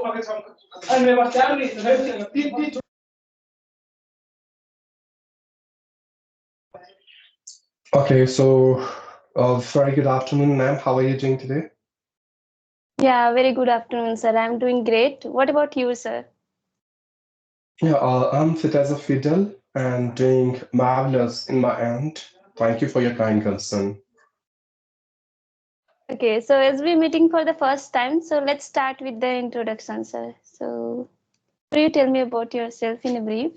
Okay, so very good afternoon, ma'am. How are you doing today? Yeah, very good afternoon, sir. I'm doing great. What about you, sir? Yeah, I'm fit as a fiddle and doing marvelous in my end. Thank you for your kind concern. Okay, so as we're meeting for the first time, so let's start with the introduction, sir. So, could you tell me about yourself in a brief?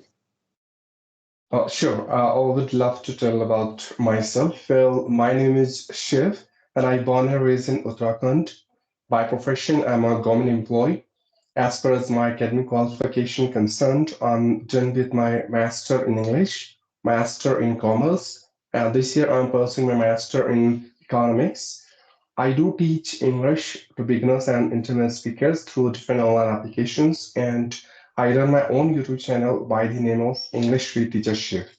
Sure, I would love to tell about myself. Well, my name is Shiv, and I born and raised in Uttarakhand. By profession, I'm a government employee. As far as my academic qualification concerned, I'm done with my master in English, master in commerce, and this year I'm pursuing my master in economics. I do teach English to beginners and intermediate speakers through different online applications, and I run my own YouTube channel by the name of English Free Teachership.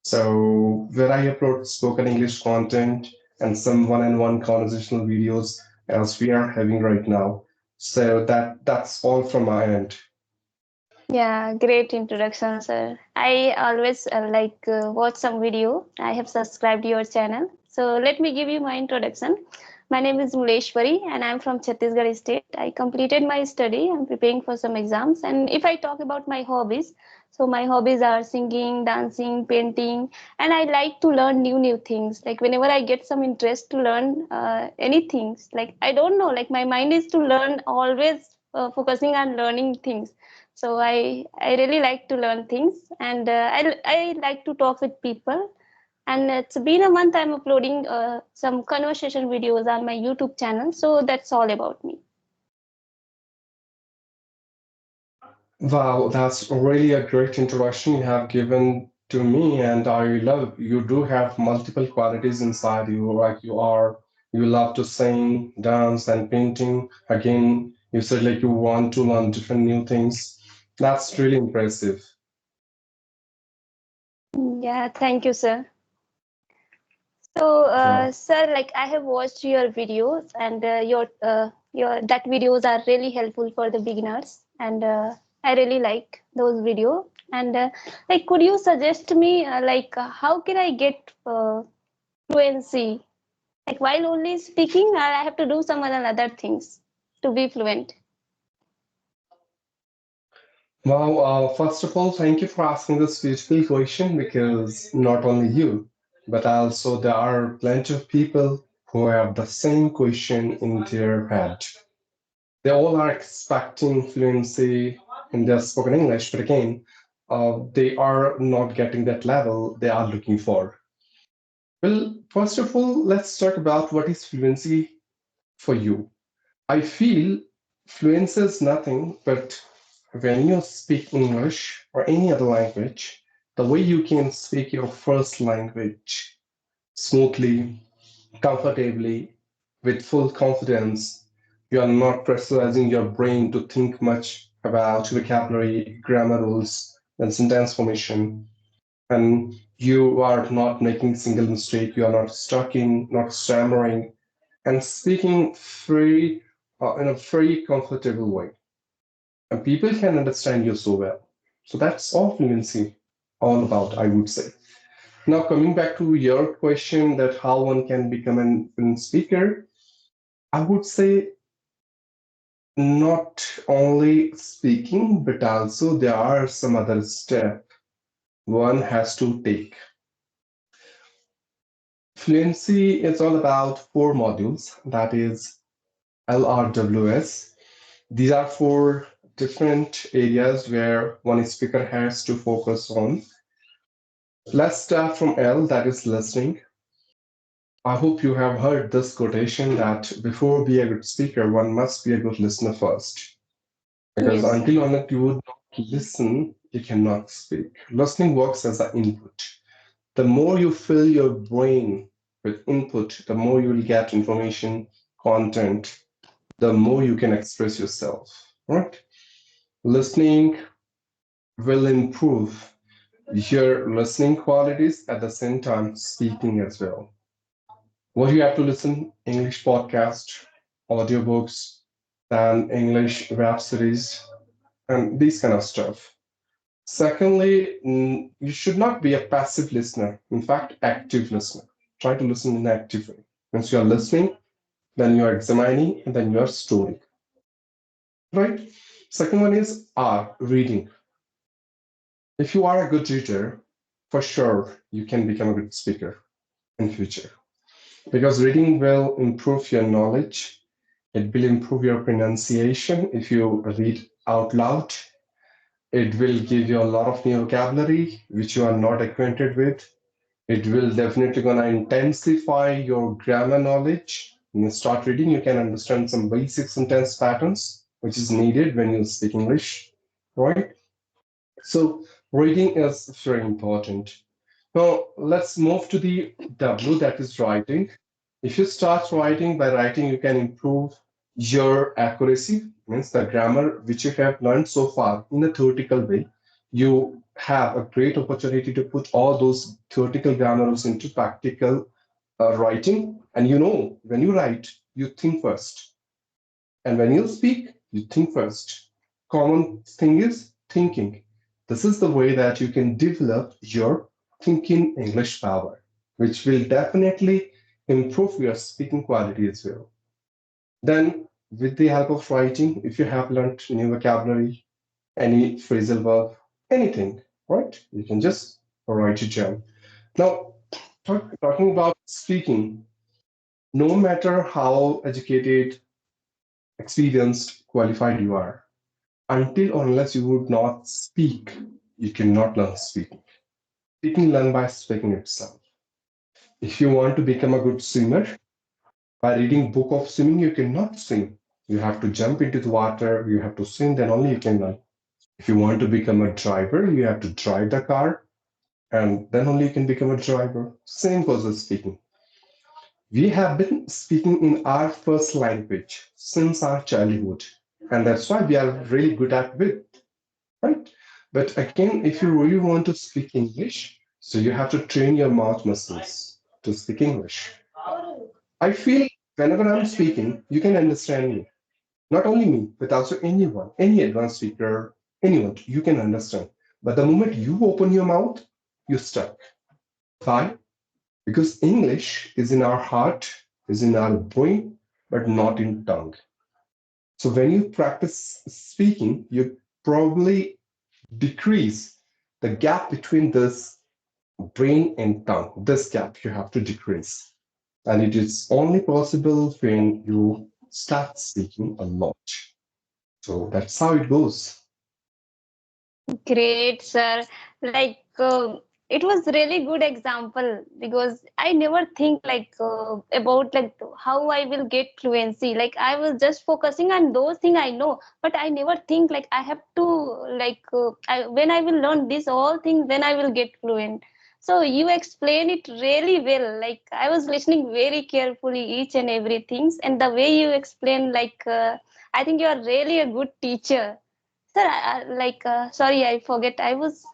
So, where I upload spoken English content and some one-on-one conversational videos as we are having right now. So that's all from my end. Yeah, great introduction, sir. I always watch some video. I have subscribed your channel. So let me give you my introduction. My name is Muleshwari and I'm from Chhattisgarh state. I completed my study. I'm preparing for some exams. And if I talk about my hobbies, so my hobbies are singing, dancing, painting, and I like to learn new things. Like whenever I get some interest to learn anything, like I don't know, like my mind is to learn always focusing on learning things. So I really like to learn things, and I like to talk with people. And it's been a month I'm uploading some conversation videos on my YouTube channel. So that's all about me. Wow, that's really a great introduction you have given to me, and I love you do have multiple qualities inside you. Like you love to sing, dance, and painting. Again, you said like you want to learn different new things. That's really impressive. Yeah, thank you, sir. So, Wow. sir, like I have watched your videos, and your that videos are really helpful for the beginners, and I really like those videos. And like, could you suggest me how can I get fluency? Like while only speaking, I have to do some other things to be fluent. Wow, first of all, thank you for asking this beautiful question because not only you, but also there are plenty of people who have the same question in their head. They all are expecting fluency in their spoken English, but again, they are not getting that level they are looking for. Well, first of all, let's talk about what is fluency for you. I feel fluency is nothing but when you speak English or any other language, the way you can speak your first language smoothly, comfortably, with full confidence. You are not pressurizing your brain to think much about vocabulary, grammar rules, and sentence formation. And you are not making single mistake. You are not stucking, not stammering, and speaking free in a very comfortable way. And people can understand you so well. So that's all fluency all about, I would say. Now, coming back to your question that how one can become an fluent speaker, I would say not only speaking, but also there are some other steps one has to take. Fluency is all about four modules, that is LRWS. These are four different areas where one speaker has to focus on. Let's start from L, that is listening. I hope you have heard this quotation that before being a good speaker, one must be a good listener first. Because Yes, sir. until unless you would not listen, you cannot speak. Listening works as an input. The more you fill your brain with input, the more you will get information, content, the more you can express yourself. Right? Listening will improve your listening qualities at the same time speaking as well. What you have to listen? English podcast, audiobooks, than English web series and these kind of stuff. Secondly, you should not be a passive listener. In fact, active listener. Try to listen in an active way. Once you are listening, then you are examining, and then you are storing. Right? Second one is R, reading. If you are a good reader, for sure you can become a good speaker in future. Because reading will improve your knowledge. It will improve your pronunciation if you read out loud. It will give you a lot of new vocabulary which you are not acquainted with. It will definitely gonna intensify your grammar knowledge. When you start reading, you can understand some basic sentence patterns, which is needed when you speak English, right? So reading is very important. Now let's move to the W, that is writing. If you start writing, by writing, you can improve your accuracy, means the grammar which you have learned so far in a theoretical way. You have a great opportunity to put all those theoretical grammars into practical writing. And you know, when you write, you think first. And when you speak, you think first. Common thing is thinking. This is the way that you can develop your thinking English power, which will definitely improve your speaking quality as well. Then, with the help of writing, if you have learned new vocabulary, any phrasal verb, anything, right? You can just write it down. Now, talking about speaking, no matter how educated, experienced, qualified you are, until or unless you would not speak, you cannot learn speaking. Speaking learn by speaking itself. If you want to become a good swimmer, by reading book of swimming, you cannot swim. You have to jump into the water, you have to swim, then only you can learn. If you want to become a driver, you have to drive the car, and then only you can become a driver. Same goes with speaking. We have been speaking in our first language since our childhood, and that's why we are really good at it, right? But again, if you really want to speak English, so you have to train your mouth muscles to speak English. I feel whenever I'm speaking, you can understand me. Not only me, but also anyone, any advanced speaker, anyone, you can understand. But the moment you open your mouth, you're stuck. Why? Because English is in our heart, is in our brain, but not in tongue. So when you practice speaking, you probably decrease the gap between this brain and tongue. This gap you have to decrease. And it is only possible when you start speaking a lot. So that's how it goes. Great, sir. Like it was really good example because I never think like about like how I will get fluency. Like I was just focusing on those things I know, but I never think like I have to like when I will learn this all things, then I will get fluent. So you explain it really well. Like I was listening very carefully each and everything, and the way you explain, like I think you are really a good teacher. Sir, like, sorry, I forget. I was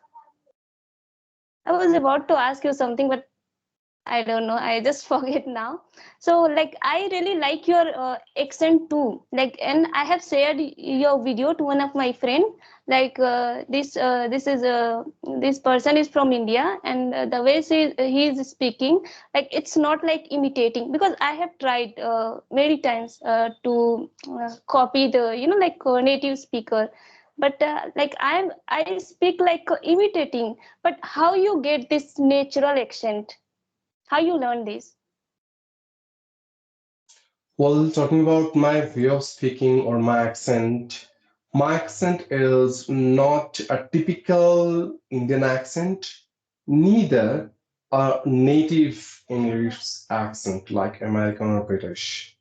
about to ask you something, but I don't know. I just forget now. So, like, I really like your accent too. Like, and I have shared your video to one of my friend. Like, this person is from India, and the way he is speaking, like, it's not like imitating because I have tried many times to copy the, like native speaker. But like I speak like imitating. But how you get this natural accent? How you learn this? Well, talking about my way of speaking or my accent is not a typical Indian accent, neither a native English accent like American or British.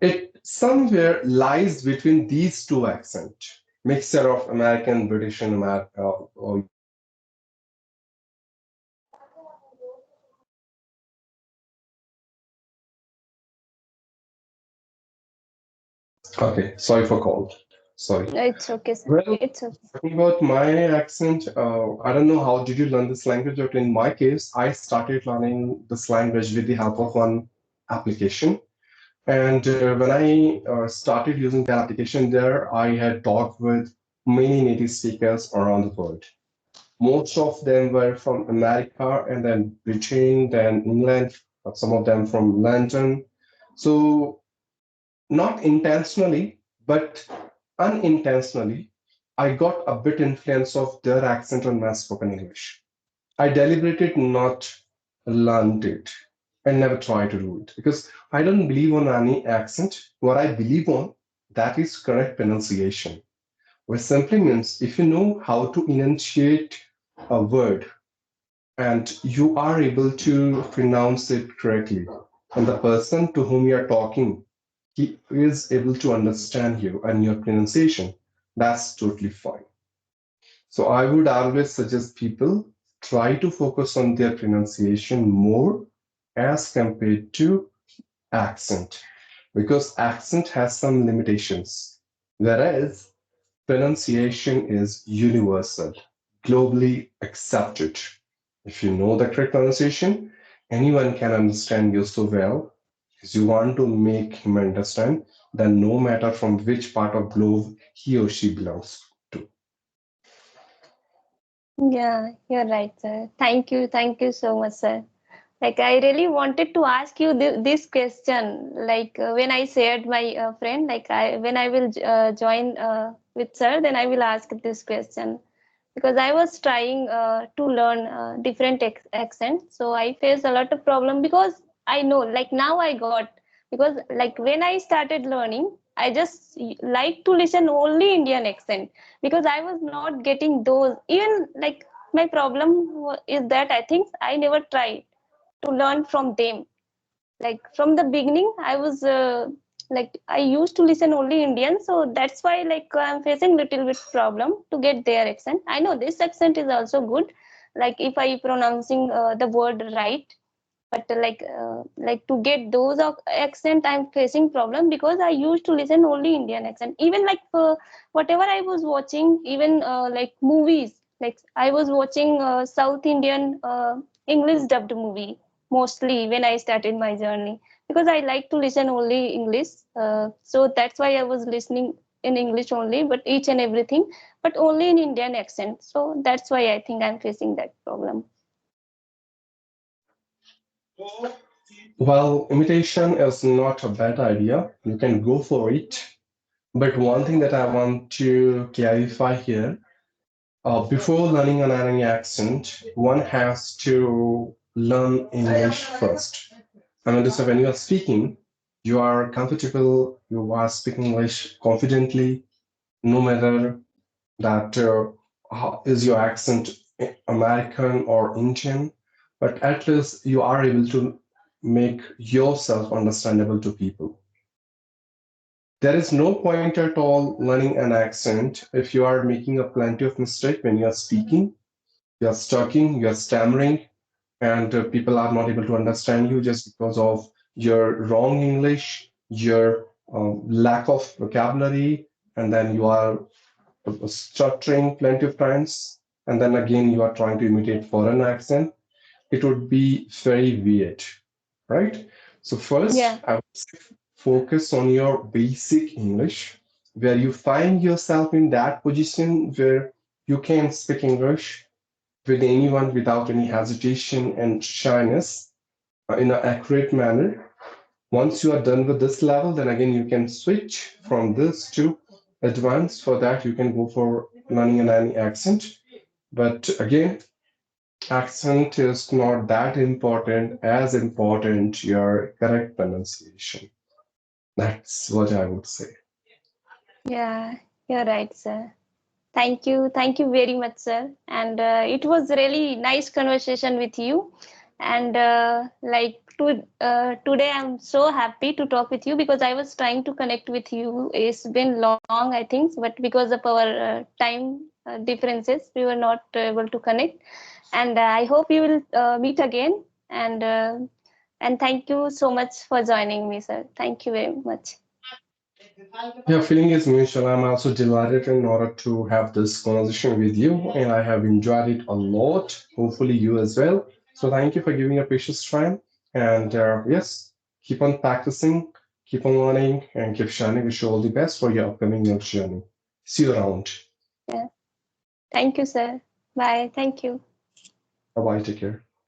It somewhere lies between these two accents, mixture of American, British, and or okay. Sorry for call. Sorry. It's okay, sir. Well, It's okay. talking about my accent, I don't know how did you learn this language, but in my case, I started learning this language with the help of one application. And when I started using that application there, I had talked with many native speakers around the world. Most of them were from America and then Britain, then England, some of them from London. So, not intentionally, but unintentionally, I got a bit influence of their accent on my spoken English. I deliberated not learned it and never try to do it because I don't believe on any accent. What I believe on, that is correct pronunciation, which simply means if you know how to enunciate a word and you are able to pronounce it correctly, and the person to whom you are talking, he is able to understand you and your pronunciation, that's totally fine. So I would always suggest people try to focus on their pronunciation more as compared to accent, because accent has some limitations, whereas pronunciation is universal, globally accepted. If you know the correct pronunciation, anyone can understand you so well because you want to make him understand, then no matter from which part of globe he or she belongs to. Yeah, you're right, sir. Thank you so much, sir. Like I really wanted to ask you this question. Like when I shared my friend, like I when I will join with sir, then I will ask this question because I was trying to learn different accents. So I faced a lot of problem because I know like now I got, because like when I started learning, I just like to listen only Indian accent because I was not getting those. Even like my problem is that I think I never tried to learn from them. Like from the beginning I was like I used to listen only Indian, so that's why like I'm facing little bit problem to get their accent. I know this accent is also good, like if I pronouncing the word right, but like to get those accent I'm facing problem because I used to listen only Indian accent. Even like whatever I was watching, even like movies, like I was watching South Indian English dubbed movie mostly when I started my journey, because I like to listen only English. So that's why I was listening in English only, but each and everything, but only in Indian accent. So that's why I think I'm facing that problem. Well, imitation is not a bad idea. You can go for it. But one thing that I want to clarify here, before learning an any accent, one has to learn English first. I mean, so when you are speaking, you are comfortable, you are speaking English confidently, no matter that how is your accent American or Indian, but at least you are able to make yourself understandable to people. There is no point at all learning an accent if you are making a plenty of mistake when you are speaking, you are stuttering, you are stammering, and people are not able to understand you just because of your wrong English, your lack of vocabulary, and then you are stuttering plenty of times, and then again you are trying to imitate foreign accent. It would be very weird, right? So Yeah. first, I would say focus on your basic English, where you find yourself in that position where you can speak English with anyone without any hesitation and shyness in an accurate manner. Once you are done with this level, then again you can switch from this to advanced. For that, you can go for learning an any accent. But again, accent is not that important as important your correct pronunciation. That's what I would say. Yeah, you're right, sir. Thank you very much, sir. And it was really nice conversation with you. And today, I'm so happy to talk with you because I was trying to connect with you. It's been long, I think, but because of our time differences, we were not able to connect. And I hope you will meet again. And thank you so much for joining me, sir. Thank you very much. Your feeling is mutual. I'm also delighted in order to have this conversation with you, and I have enjoyed it a lot. Hopefully, you as well. So, thank you for giving your precious time. And yes, keep on practicing, Keep on learning and keep shining. Wish you all the best for your upcoming note journey. See you around. Yeah. Thank you, sir. Bye. Thank you. Bye bye. Take care.